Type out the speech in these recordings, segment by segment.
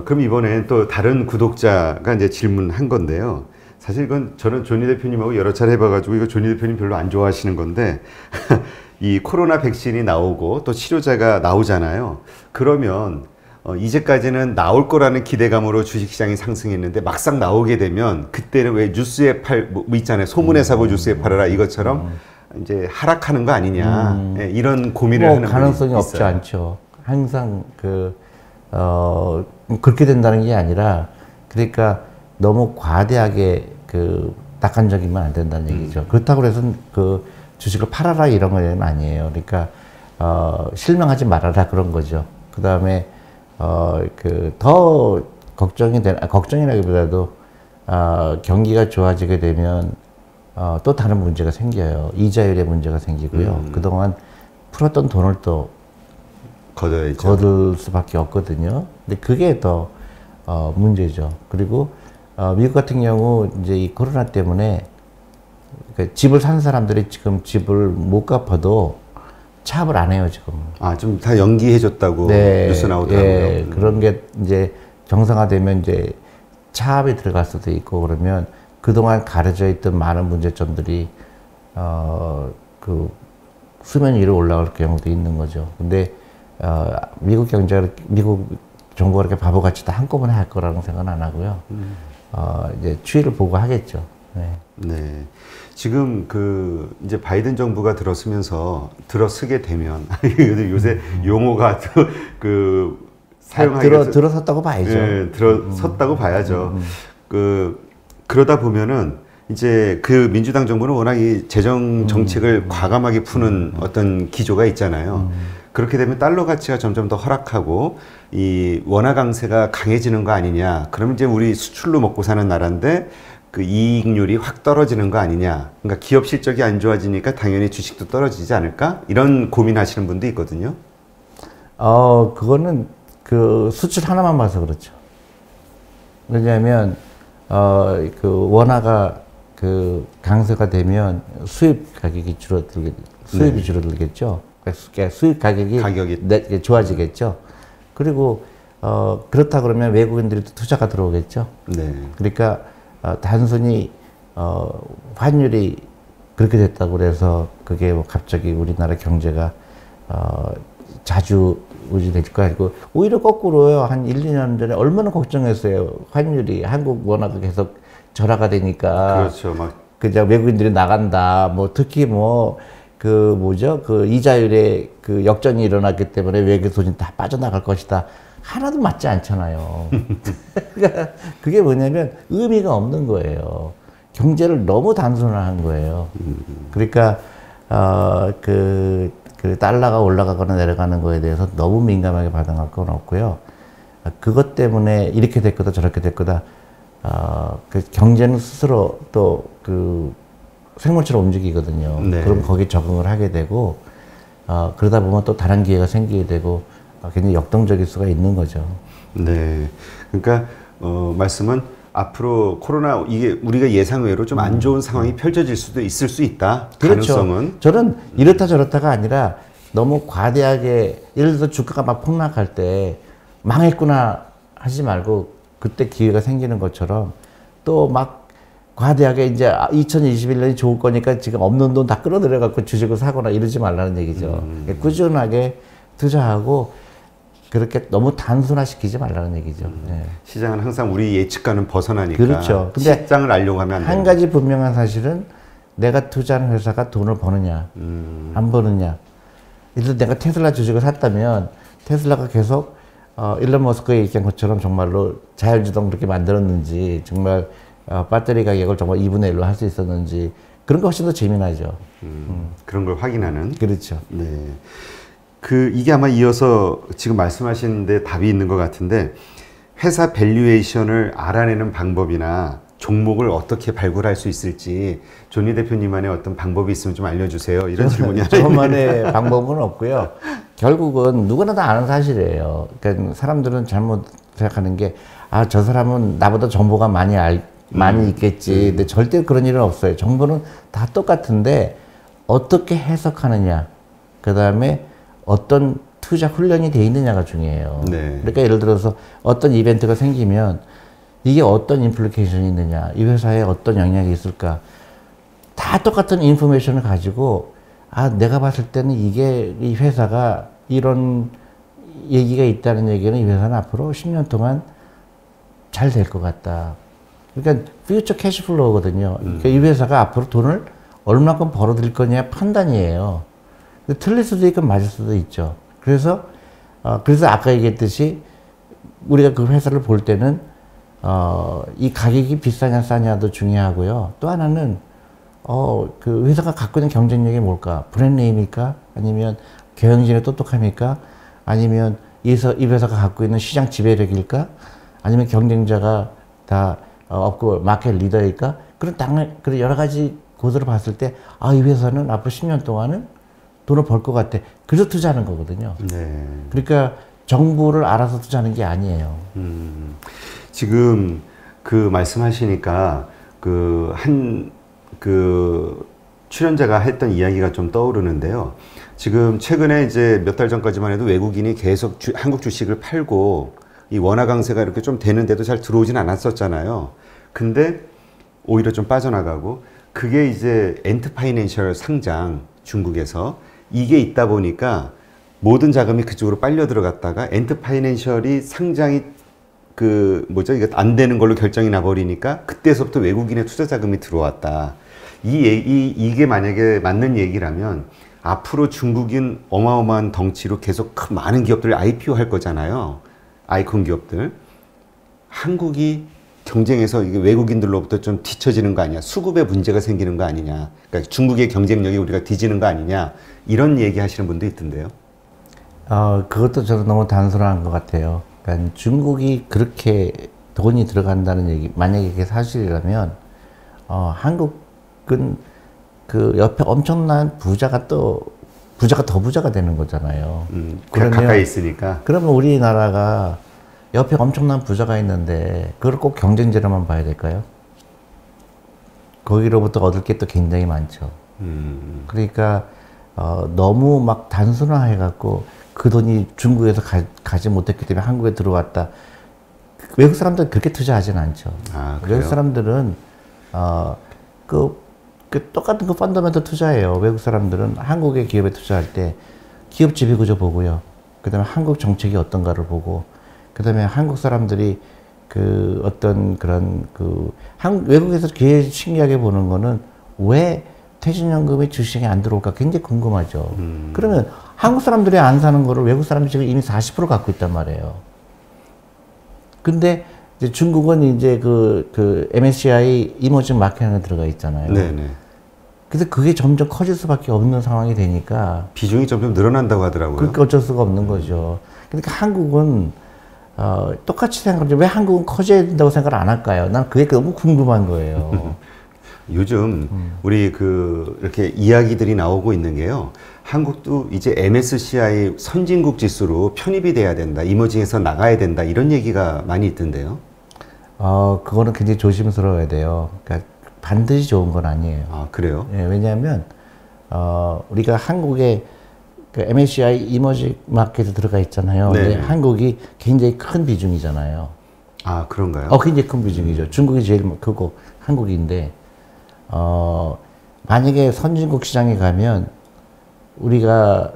그럼 이번엔 또 다른 구독자가 이제 질문한 건데요. 사실 이건 저는 조니 대표님하고 여러 차례 해봐가지고 이거 조니 대표님 별로 안 좋아하시는 건데 이 코로나 백신이 나오고 또 치료제가 나오잖아요. 그러면 이제까지는 나올 거라는 기대감으로 주식시장이 상승했는데 막상 나오게 되면 그때는 왜 뉴스에 뭐 있잖아요. 소문에 사고 뉴스에 팔아라 이것처럼 이제 하락하는 거 아니냐 이런 고민을 하는 가능성이 분이 없지 있어요. 않죠. 항상 그렇게 된다는 게 아니라 그러니까 너무 과대하게 낙관적이면 안 된다는 얘기죠. 그렇다고 해서 주식을 팔아라 이런 건 아니에요. 그러니까 실명하지 말아라 그런 거죠. 그 다음에 더 걱정이라기보다도 경기가 좋아지게 되면 또 다른 문제가 생겨요. 이자율의 문제가 생기고요. 그동안 풀었던 돈을 또 거둘 수밖에 없거든요. 근데 그게 더 문제죠. 그리고 미국 같은 경우 이제 이 코로나 때문에 그러니까 집을 산 사람들이 지금 집을 못 갚아도 차압을 안 해요 지금. 좀 다 연기해줬다고 뉴스 나오더라고요. 네, 그런 게 이제 정상화되면 이제 차압이 들어갈 수도 있고 그러면 그동안 가려져 있던 많은 문제점들이 수면 위로 올라갈 경우도 있는 거죠. 근데 미국 정부가 그렇게 바보같이 다 한꺼번에 할 거라는 생각은 안 하고요. 이제 추이를 보고 하겠죠. 네. 네. 지금 이제 바이든 정부가 들어서게 되면 요새 용어가 사용하기가 들어섰다고 봐야죠. 네, 들어섰다고 봐야죠. 그러다 보면은 이제 민주당 정부는 워낙 이 재정 정책을 과감하게 푸는 어떤 기조가 있잖아요. 그렇게 되면 달러 가치가 점점 더 하락하고 이 원화 강세가 강해지는 거 아니냐. 그러면 이제 우리 수출로 먹고 사는 나라인데 이익률이 확 떨어지는 거 아니냐. 그러니까 기업 실적이 안 좋아지니까 당연히 주식도 떨어지지 않을까? 이런 고민하시는 분도 있거든요. 그거는 수출 하나만 봐서 그렇죠. 왜냐하면 원화가 강세가 되면 수입 가격이 수입이 줄어들겠죠. 그러니까 수입 가격이 좋아지겠죠. 그리고 그렇다 그러면 외국인들이 또 투자가 들어오겠죠. 네. 그러니까 단순히 환율이 그렇게 됐다고 그래서 그게 뭐 갑자기 우리나라 경제가 자주 우지될 거 아니고 오히려 거꾸로요. 한 1, 2년 전에 얼마나 걱정했어요. 환율이 한국 원화가 계속 절하가 되니까. 그렇죠. 그냥 외국인들이 나간다. 뭐 특히 이자율에 역전이 일어났기 때문에 외국 돈이 다 빠져나갈 것이다. 하나도 맞지 않잖아요. 그러니까 그게 뭐냐면 의미가 없는 거예요. 경제를 너무 단순화한 거예요. 그러니까 달러가 올라가거나 내려가는 거에 대해서 너무 민감하게 반응할 건 없고요. 그것 때문에 이렇게 될 거다 저렇게 될 거다. 경제는 스스로 또 생물처럼 움직이거든요. 네. 그럼 거기에 적응을 하게 되고 그러다 보면 또 다른 기회가 생기게 되고 굉장히 역동적일 수가 있는 거죠. 네. 그러니까 말씀은 앞으로 코로나 이게 우리가 예상외로 좀 안 좋은 상황이 펼쳐질 수도 있을 수 있다. 그렇죠. 가능성은. 저는 이렇다 저렇다가 아니라 너무 과대하게 예를 들어서 주가가 막 폭락할 때 망했구나 하지 말고 그때 기회가 생기는 것처럼 또 막 과대하게 이제 2021년이 좋을 거니까 지금 없는 돈 다 끌어들여 갖고 주식을 사거나 이러지 말라는 얘기죠. 꾸준하게 투자하고 그렇게 너무 단순화시키지 말라는 얘기죠. 네. 시장은 항상 우리 예측과는 벗어나니까. 그렇죠. 근데 시장을 알려고 하면 안 한 가지 분명한 사실은 내가 투자하는 회사가 돈을 버느냐, 안 버느냐. 예를 들어 내가 테슬라 주식을 샀다면 테슬라가 계속 일론 머스크가 얘기한 것처럼 정말로 자율주행 그렇게 만들었는지 정말 배터리 가격을 정말 2분의 1로 할 수 있었는지 그런 거 훨씬 더 재미나죠. 그런 걸 확인하는. 그렇죠. 네. 이게 아마 이어서 지금 말씀하시는데 답이 있는 것 같은데 회사 밸류에이션을 알아내는 방법이나 종목을 어떻게 발굴할 수 있을지 조니 대표님만의 어떤 방법이 있으면 좀 알려주세요. 이런 질문이 하나 있네요. 저만의 방법은 없고요. 결국은 누구나 다 아는 사실이에요. 그러니까 사람들은 잘못 생각하는 게 저 사람은 나보다 정보가 많이 있겠지. 근데 절대 그런 일은 없어요. 정보는 다 똑같은데 어떻게 해석하느냐. 그 다음에 어떤 투자 훈련이 돼 있느냐가 중요해요. 네. 그러니까 예를 들어서 어떤 이벤트가 생기면 이게 어떤 인플리케이션이 있느냐, 이 회사에 어떤 영향이 있을까, 다 똑같은 인포메이션을 가지고 아 내가 봤을 때는 이게 이 회사가 이런 얘기가 있다는 얘기는 이 회사는 앞으로 10년 동안 잘 될 것 같다. 그러니까 퓨처 캐시플로우거든요. 그러니까 이 회사가 앞으로 돈을 얼마큼 벌어들일 거냐 판단이에요. 틀릴 수도 있고 맞을 수도 있죠. 그래서 아까 얘기했듯이 우리가 그 회사를 볼 때는 이 가격이 비싸냐 싸냐도 중요하고요. 또 하나는 그 회사가 갖고 있는 경쟁력이 뭘까? 브랜드네임일까? 아니면 경영진의 똑똑함일까? 아니면 이 회사가 갖고 있는 시장 지배력일까? 아니면 경쟁자가 다 없고 마켓 리더일까? 그런 여러 가지 고도를 봤을 때, 이 회사는 앞으로 10년 동안은 돈을 벌 것 같아. 그래서 투자하는 거거든요. 네. 그러니까 정보를 알아서 투자하는 게 아니에요. 지금 그 말씀하시니까 출연자가 했던 이야기가 좀 떠오르는데요. 지금 최근에 이제 몇 달 전까지만 해도 외국인이 계속 한국 주식을 팔고 이 원화 강세가 이렇게 좀 되는데도 잘 들어오진 않았었잖아요. 근데 오히려 좀 빠져나가고 그게 이제 엔트파이낸셜 상장 중국에서 이게 있다 보니까 모든 자금이 그쪽으로 빨려 들어갔다가 엔트파이낸셜이 상장이 이게 안 되는 걸로 결정이 나버리니까 그때서부터 외국인의 투자 자금이 들어왔다. 이게 만약에 맞는 얘기라면 앞으로 중국인 어마어마한 덩치로 계속 많은 기업들을 IPO 할 거잖아요. 아이콘 기업들. 한국이 경쟁에서 이게 외국인들로부터 좀 뒤처지는 거 아니냐. 수급에 문제가 생기는 거 아니냐. 그러니까 중국의 경쟁력이 우리가 뒤지는 거 아니냐. 이런 얘기 하시는 분도 있던데요. 그것도 저는 너무 단순한 것 같아요. 그러니까 중국이 그렇게 돈이 들어간다는 얘기, 만약에 이게 사실이라면, 한국은 그 옆에 엄청난 부자가 더 부자가 되는 거잖아요. 가까이 있으니까. 그러면 우리나라가 옆에 엄청난 부자가 있는데, 그걸 꼭 경쟁자로만 봐야 될까요? 거기로부터 얻을 게 또 굉장히 많죠. 그러니까, 너무 막 단순화해갖고, 그 돈이 중국에서 가지 못했기 때문에 한국에 들어왔다. 외국 사람들은 그렇게 투자하진 않죠. 외국 사람들은 똑같은 그 펀더멘털 투자예요. 외국 사람들은 한국의 기업에 투자할 때 기업 지배 구조 보고요. 그다음에 한국 정책이 어떤가를 보고, 그다음에 한국 사람들이 외국에서 제일 신기하게 보는 거는 왜 퇴직연금이 주식에 안 들어올까 굉장히 궁금하죠. 그러면 한국 사람들이 안 사는 거를 외국 사람들이 지금 이미 40% 갖고 있단 말이에요. 근데 이제 중국은 이제 MSCI 이머징 마켓 안에 들어가 있잖아요. 네네. 그래서 그게 점점 커질 수밖에 없는 상황이 되니까 비중이 점점 늘어난다고 하더라고요. 그러니까 어쩔 수가 없는 거죠. 그러니까 한국은 똑같이 생각하죠. 왜 한국은 커져야 된다고 생각을 안 할까요? 난 그게 너무 궁금한 거예요. 요즘 우리 이렇게 이야기들이 나오고 있는 게요. 한국도 이제 MSCI 선진국 지수로 편입이 돼야 된다. 이머징에서 나가야 된다. 이런 얘기가 많이 있던데요. 그거는 굉장히 조심스러워야 돼요. 그러니까 반드시 좋은 건 아니에요. 그래요? 예, 왜냐하면 우리가 한국의 MSCI 이머징 마켓에 들어가 있잖아요. 근데 한국이 굉장히 큰 비중이잖아요. 그런가요? 굉장히 큰 비중이죠. 중국이 제일 크고 한국인데 만약에 선진국 시장에 가면 우리가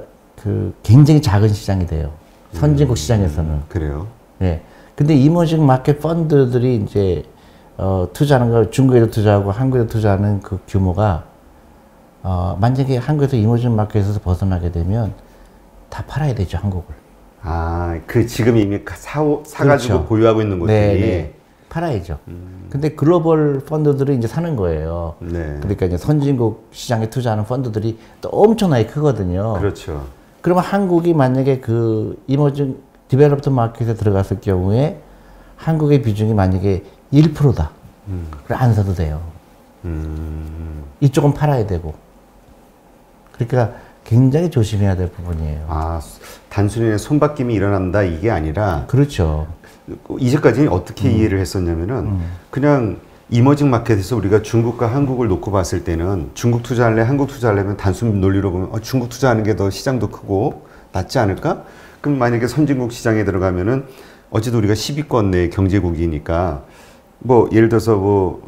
굉장히 작은 시장이 돼요. 선진국 시장에서는. 그래요? 네. 근데 이머징 마켓 펀드들이 이제 투자하는 거 중국에도 투자하고 한국에도 투자하는 그 규모가 만약에 한국에서 이머징 마켓에서 벗어나게 되면 다 팔아야 되죠, 한국을. 지금 이미 사가지고 그렇죠. 보유하고 있는 곳들이. 네. 팔아야죠. 근데 글로벌 펀드들이 이제 사는 거예요. 네. 그러니까 이제 선진국 시장에 투자하는 펀드들이 또 엄청나게 크거든요. 그렇죠. 그러면 한국이 만약에 이머징 디벨롭드 마켓에 들어갔을 경우에 한국의 비중이 만약에 1%다. 그럼 안 사도 돼요. 이쪽은 팔아야 되고. 그러니까 굉장히 조심해야 될 부분이에요. 단순히 손바뀜이 일어난다 이게 아니라. 그렇죠. 이제까지는 어떻게 이해를 했었냐면은 그냥 이머징 마켓에서 우리가 중국과 한국을 놓고 봤을 때는 중국 투자할래, 한국 투자하려면 단순 논리로 보면 중국 투자하는 게 더 시장도 크고 낫지 않을까? 그럼 만약에 선진국 시장에 들어가면은 어쨌든 우리가 10위권 내 경제국이니까 뭐 예를 들어서 뭐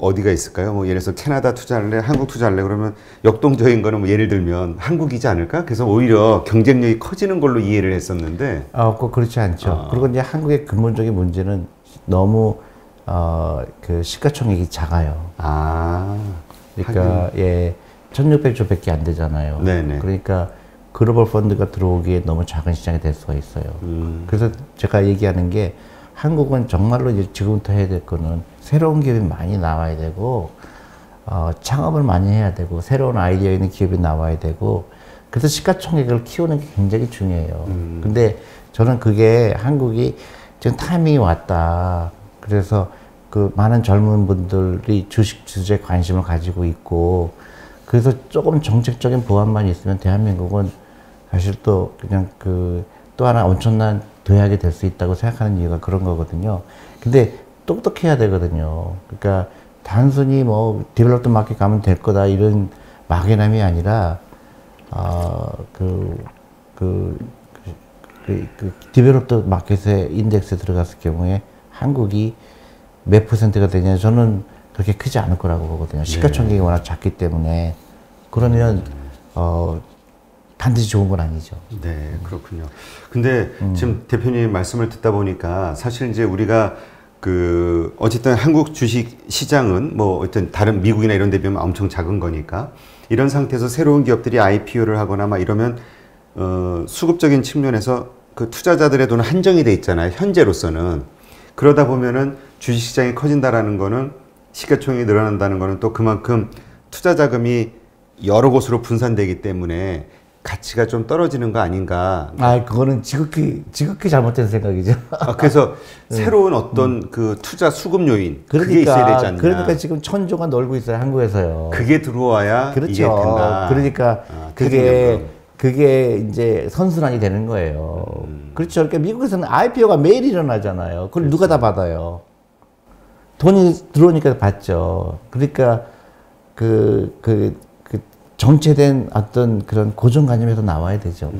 어디가 있을까요? 뭐 예를 들어서 캐나다 투자할래, 한국 투자할래 그러면 역동적인 거는 뭐 예를 들면 한국이지 않을까? 그래서 오히려 경쟁력이 커지는 걸로 이해를 했었는데. 꼭 그렇지 않죠. 그리고 이제 한국의 근본적인 문제는 너무 그 시가총액이 작아요. 그러니까 예, 1,600조밖에 안 되잖아요. 네네. 그러니까 글로벌 펀드가 들어오기에 너무 작은 시장이 될 수가 있어요. 그래서 제가 얘기하는 게 한국은 정말로 이제 지금부터 해야 될 거는 새로운 기업이 많이 나와야 되고, 창업을 많이 해야 되고, 새로운 아이디어 있는 기업이 나와야 되고, 그래서 시가총액을 키우는 게 굉장히 중요해요. 근데 저는 그게 한국이 지금 타이밍이 왔다. 그래서 그 많은 젊은 분들이 주식 주제에 관심을 가지고 있고, 그래서 조금 정책적인 보완만 있으면 대한민국은 사실 또 그냥 또 하나 엄청난 도약이 될 수 있다고 생각하는 이유가 그런 거거든요. 근데 똑똑해야 되거든요. 그러니까 단순히 뭐 디벨롭드 마켓 가면 될 거다 이런 막연함이 아니라 디벨롭드 마켓의 인덱스에 들어갔을 경우에 한국이 몇 %가 되냐 저는 그렇게 크지 않을 거라고 보거든요. 시가총액이 워낙 작기 때문에. 그러면 반드시 좋은 건 아니죠. 네, 그렇군요. 근데 지금 대표님 말씀을 듣다 보니까 사실 이제 우리가 어쨌든 한국 주식 시장은 뭐 어쨌든 다른 미국이나 이런 데 비하면 엄청 작은 거니까 이런 상태에서 새로운 기업들이 IPO를 하거나 막 이러면 수급적인 측면에서 그 투자자들의 돈은 한정이 돼 있잖아요. 현재로서는. 그러다 보면은 주식 시장이 커진다라는 거는 시가총액이 늘어난다는 거는 또 그만큼 투자 자금이 여러 곳으로 분산되기 때문에 가치가 좀 떨어지는 거 아닌가. 그거는 지극히 잘못된 생각이죠. 그래서 새로운 어떤 그 투자 수급 요인, 그게 있어야 되지 않냐. 그러니까 지금 천조가 놀고 있어요, 한국에서요. 그게 들어와야 그렇죠. 이게 된다. 그러니까 그게 이제 선순환이 되는 거예요. 그렇죠. 그러니까 미국에서는 IPO가 매일 일어나잖아요. 그걸 누가 다 받아요. 돈이 들어오니까 받죠. 그러니까 정체된 어떤 그런 고정관념에서 나와야 되죠.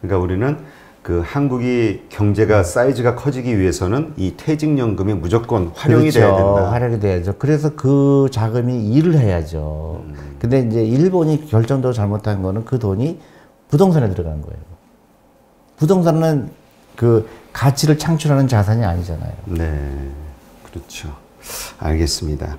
그러니까 우리는 그 한국이 경제가 사이즈가 커지기 위해서는 이 퇴직연금이 무조건 활용이 그렇죠. 돼야 된다. 활용이 돼야죠. 그래서 그 자금이 일을 해야죠. 근데 이제 일본이 결정적으로 잘못한 거는 그 돈이 부동산에 들어간 거예요. 부동산은 그 가치를 창출하는 자산이 아니잖아요. 네, 그렇죠. 알겠습니다.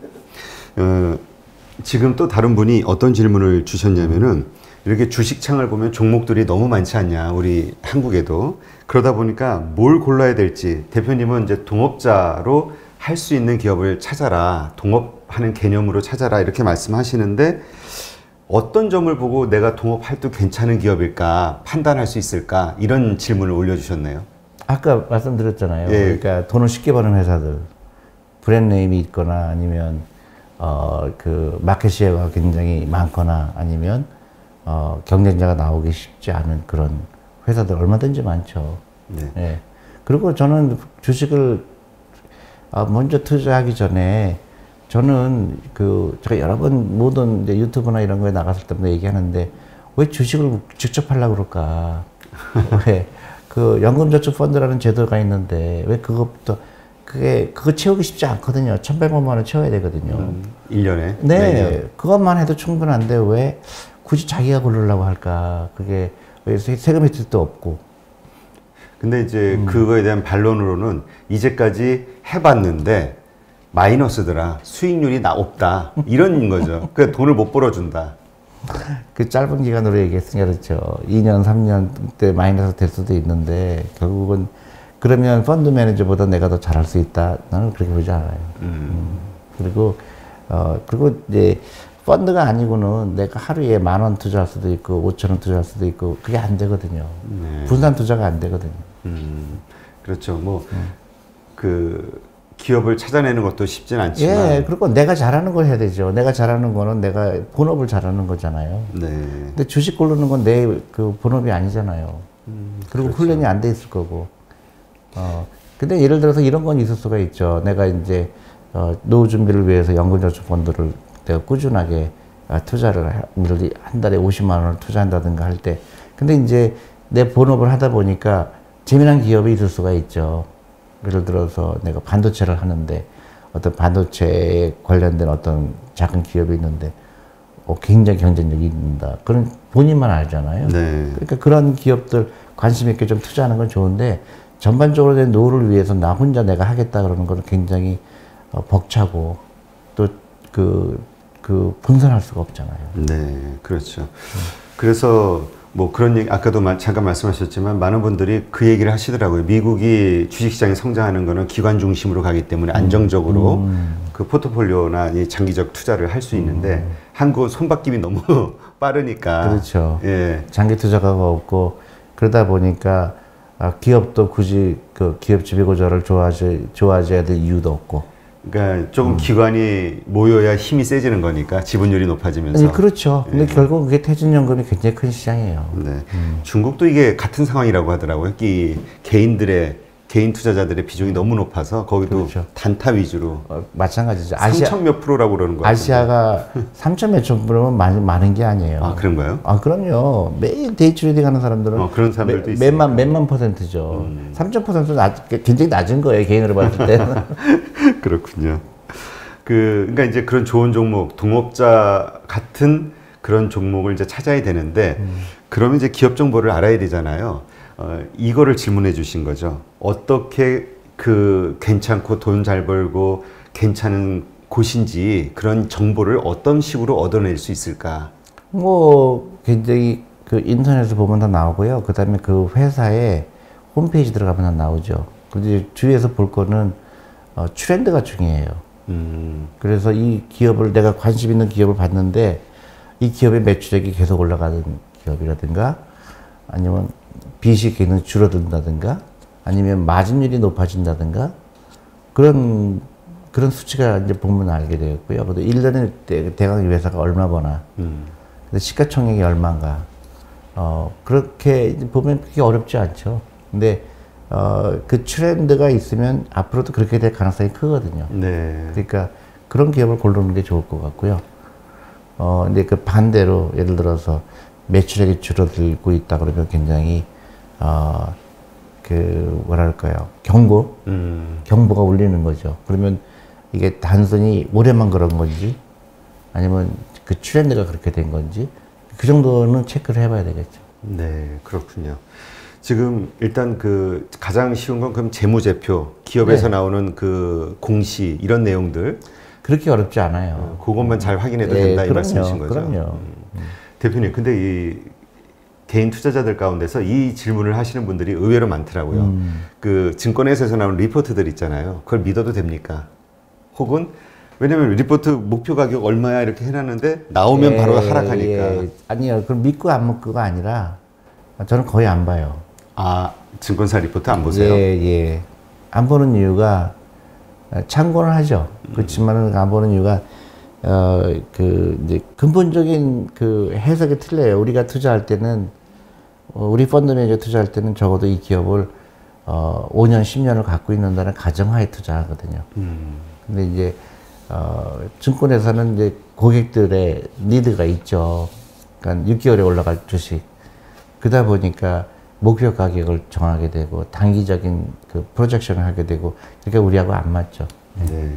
지금 또 다른 분이 어떤 질문을 주셨냐면은 이렇게 주식창을 보면 종목들이 너무 많지 않냐, 우리 한국에도. 그러다 보니까 뭘 골라야 될지, 대표님은 이제 동업자로 할 수 있는 기업을 찾아라, 동업하는 개념으로 찾아라 이렇게 말씀하시는데 어떤 점을 보고 내가 동업해도 괜찮은 기업일까 판단할 수 있을까, 이런 질문을 올려주셨네요. 아까 말씀드렸잖아요. 예. 그러니까 돈을 쉽게 버는 회사들, 브랜드 네임이 있거나 아니면 그 마켓 시어가 굉장히 많거나 아니면 경쟁자가 나오기 쉽지 않은 그런 회사들 얼마든지 많죠. 네. 예. 그리고 저는 주식을 먼저 투자하기 전에 저는 제가 여러 번 모든 이제 유튜브나 이런 거에 나갔을 때마다 얘기하는데 왜 주식을 직접 하려고 그럴까? 왜 그 연금저축펀드라는 제도가 있는데 왜 그것부터 그거 채우기 쉽지 않거든요. 1,100만 원 채워야 되거든요. 1년에? 네. 매년. 그것만 해도 충분한데 왜 굳이 자기가 고르려고 할까? 그게 왜 세금 혜택도 없고. 근데 이제 그거에 대한 반론으로는 이제까지 해봤는데 마이너스더라. 수익률이 없다. 이런 거죠. 그러니까 돈을 못 벌어준다. 그 짧은 기간으로 얘기했으니까 그렇죠. 2년, 3년 때 마이너스 될 수도 있는데 결국은 그러면 펀드 매니저보다 내가 더 잘할 수 있다. 나는 그렇게 보지 않아요. 그리고 이제 펀드가 아니고는 내가 하루에 10,000원 투자할 수도 있고 5,000원 투자할 수도 있고 그게 안 되거든요. 네. 분산 투자가 안 되거든요. 그렇죠. 뭐 기업을 찾아내는 것도 쉽진 않지만. 예, 그리고 내가 잘하는 걸 해야 되죠. 내가 잘하는 거는 내가 본업을 잘하는 거잖아요. 네. 근데 주식 고르는 건 내 그 본업이 아니잖아요. 그리고 그렇죠. 훈련이 안 돼 있을 거고. 근데 예를 들어서 이런 건 있을 수가 있죠. 내가 이제 노후 준비를 위해서 연금저축펀드를 내가 꾸준하게 투자를 한 달에 50만 원을 투자한다든가 할 때 근데 이제 내 본업을 하다 보니까 재미난 기업이 있을 수가 있죠. 예를 들어서 내가 반도체를 하는데 어떤 반도체에 관련된 어떤 작은 기업이 있는데 굉장히 경쟁력이 있다. 그런 본인만 알잖아요. 네. 그러니까 그런 기업들 관심 있게 좀 투자하는 건 좋은데 전반적으로 내 노후를 위해서 나 혼자 내가 하겠다 그러는 거는 굉장히 벅차고 또 분산할 수가 없잖아요. 네, 그렇죠. 그래서 뭐 그런 얘기 아까도 잠깐 말씀하셨지만 많은 분들이 그 얘기를 하시더라고요. 미국이 주식시장이 성장하는 거는 기관 중심으로 가기 때문에 안정적으로 그 포트폴리오나 이 장기적 투자를 할 수 있는데 한국 손바뀜이 너무 빠르니까. 그렇죠. 예. 장기 투자가 없고 그러다 보니까 기업도 굳이 그 기업 지배구조를 좋아져야 될 이유도 없고. 그러니까 조금 기관이 모여야 힘이 세지는 거니까 지분율이 높아지면서. 네, 그렇죠. 근데 결국 그게 퇴직연금이 굉장히 큰 시장이에요. 네. 중국도 이게 같은 상황이라고 하더라고요. 이 개인 투자자들의 비중이 너무 높아서 거기도 그렇죠. 단타 위주로. 마찬가지죠. 3천 몇 프로라고 그러는 거예요. 아시아가 3천 몇천 프로면 많은 게 아니에요. 아, 그런가요? 그럼요. 매일 데이 트레이딩 하는 사람들은 그런 사람들도 있어요. 몇만 %죠. 3,000%는 굉장히 낮은 거예요. 개인으로 봤을 때는. 그렇군요. 그러니까 이제 그런 좋은 종목, 동업자 같은 그런 종목을 이제 찾아야 되는데, 그러면 이제 기업 정보를 알아야 되잖아요. 이거를 질문해 주신 거죠. 어떻게 괜찮고 돈 잘 벌고 괜찮은 곳인지 그런 정보를 어떤 식으로 얻어낼 수 있을까? 굉장히 인터넷에서 보면 다 나오고요. 그 다음에 그 회사의 홈페이지 들어가면 다 나오죠. 근데 주위에서 볼 거는 트렌드가 중요해요. 그래서 이 기업을 내가 관심 있는 기업을 봤는데 이 기업의 매출액이 계속 올라가는 기업이라든가 아니면 빚이 계속 줄어든다든가 아니면 마진율이 높아진다든가 그런 수치가 이제 보면 알게 되겠고요. 그래도 1년에 대강 이 회사가 얼마 버나 근데 시가총액이 얼마인가 그렇게 보면 그게 어렵지 않죠. 근데 그 트렌드가 있으면 앞으로도 그렇게 될 가능성이 크거든요. 네. 그러니까 그런 기업을 고르는 게 좋을 것 같고요. 근데 그 반대로 예를 들어서 매출액이 줄어들고 있다 그러면 굉장히 뭐랄까요 경보가 울리는 거죠. 그러면 이게 단순히 올해만 그런 건지 아니면 그 트렌드가 그렇게 된 건지 그 정도는 체크를 해봐야 되겠죠. 네, 그렇군요. 지금 일단 가장 쉬운 건 그럼 재무제표, 기업에서 네. 나오는 공시 이런 내용들 그렇게 어렵지 않아요. 그것만 잘 확인해도 된다 이 그럼요, 말씀이신 거죠? 그럼요. 대표님, 근데 이 개인 투자자들 가운데서 이 질문을 하시는 분들이 의외로 많더라고요. 그 증권회사에서 나오는 리포트들 있잖아요. 그걸 믿어도 됩니까? 혹은 왜냐면 리포트 목표 가격 얼마야 이렇게 해놨는데 나오면 바로 하락하니까. 아니요. 그럼 믿고 안 믿고가 아니라 저는 거의 안 봐요. 아, 증권사 리포트 안 보세요? 예. 안 보는 이유가 참고는 하죠. 그렇지만은 안 보는 이유가 이제 근본적인 해석이 틀려요. 우리가 투자할 때는 우리 펀드 매니저 투자할 때는 적어도 이 기업을 5년, 10년을 갖고 있는다는 가정하에 투자하거든요. 근데 이제 증권회사는 이제 고객들의 니드가 있죠. 그러니까 6개월에 올라갈 주식. 그러다 보니까 목표 가격을 정하게 되고 단기적인 프로젝션을 하게 되고 그러니까 우리하고 안 맞죠. 네,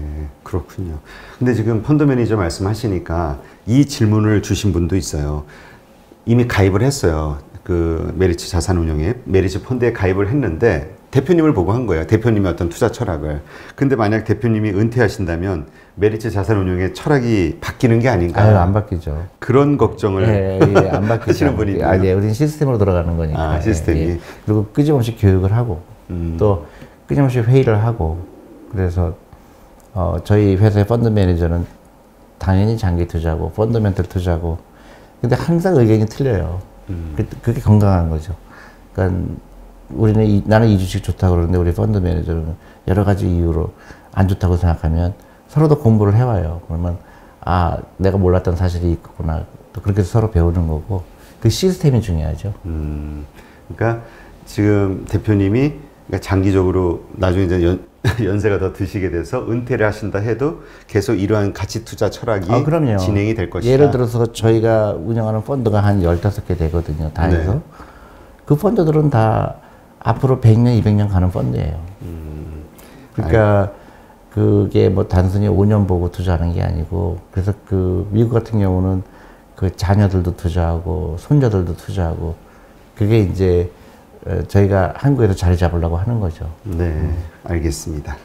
그렇군요. 근데 지금 펀드 매니저 말씀하시니까 이 질문을 주신 분도 있어요. 이미 가입을 했어요. 메리츠 자산운용에, 메리츠 펀드에 가입을 했는데 대표님을 보고 한 거예요. 대표님의 어떤 투자 철학을. 근데 만약 대표님이 은퇴하신다면 메리츠 자산운용의 철학이 바뀌는 게 아닌가? 안 바뀌죠. 그런 걱정을 안 바뀌죠. 하시는 분이 있네요. 아니, 우리는 시스템으로 돌아가는 거니까. 시스템이. 그리고 끊임없이 교육을 하고 또 끊임없이 회의를 하고 그래서 저희 회사의 펀드 매니저는 당연히 장기 투자고 펀더멘털 투자고 근데 항상 의견이 틀려요. 그게 건강한 거죠. 그러니까 나는 이 주식 좋다고 그러는데 우리 펀드 매니저는 여러 가지 이유로 안 좋다고 생각하면 서로도 공부를 해와요. 그러면 내가 몰랐던 사실이 있구나. 또 그렇게 해서 서로 배우는 거고 그 시스템이 중요하죠. 그러니까 지금 대표님이 장기적으로 나중에 이제 연세가 더 드시게 돼서 은퇴를 하신다 해도 계속 이러한 가치 투자 철학이 진행이 될 것이다. 예를 들어서 저희가 운영하는 펀드가 한 15개 되거든요. 다 해서. 그 펀드들은 다 앞으로 100년, 200년 가는 펀드예요. 그러니까 그게 뭐 단순히 5년 보고 투자하는 게 아니고, 그래서 그 미국 같은 경우는 그 자녀들도 투자하고 손자들도 투자하고, 그게 이제 저희가 한국에서 자리 잡으려고 하는 거죠. 네, 알겠습니다.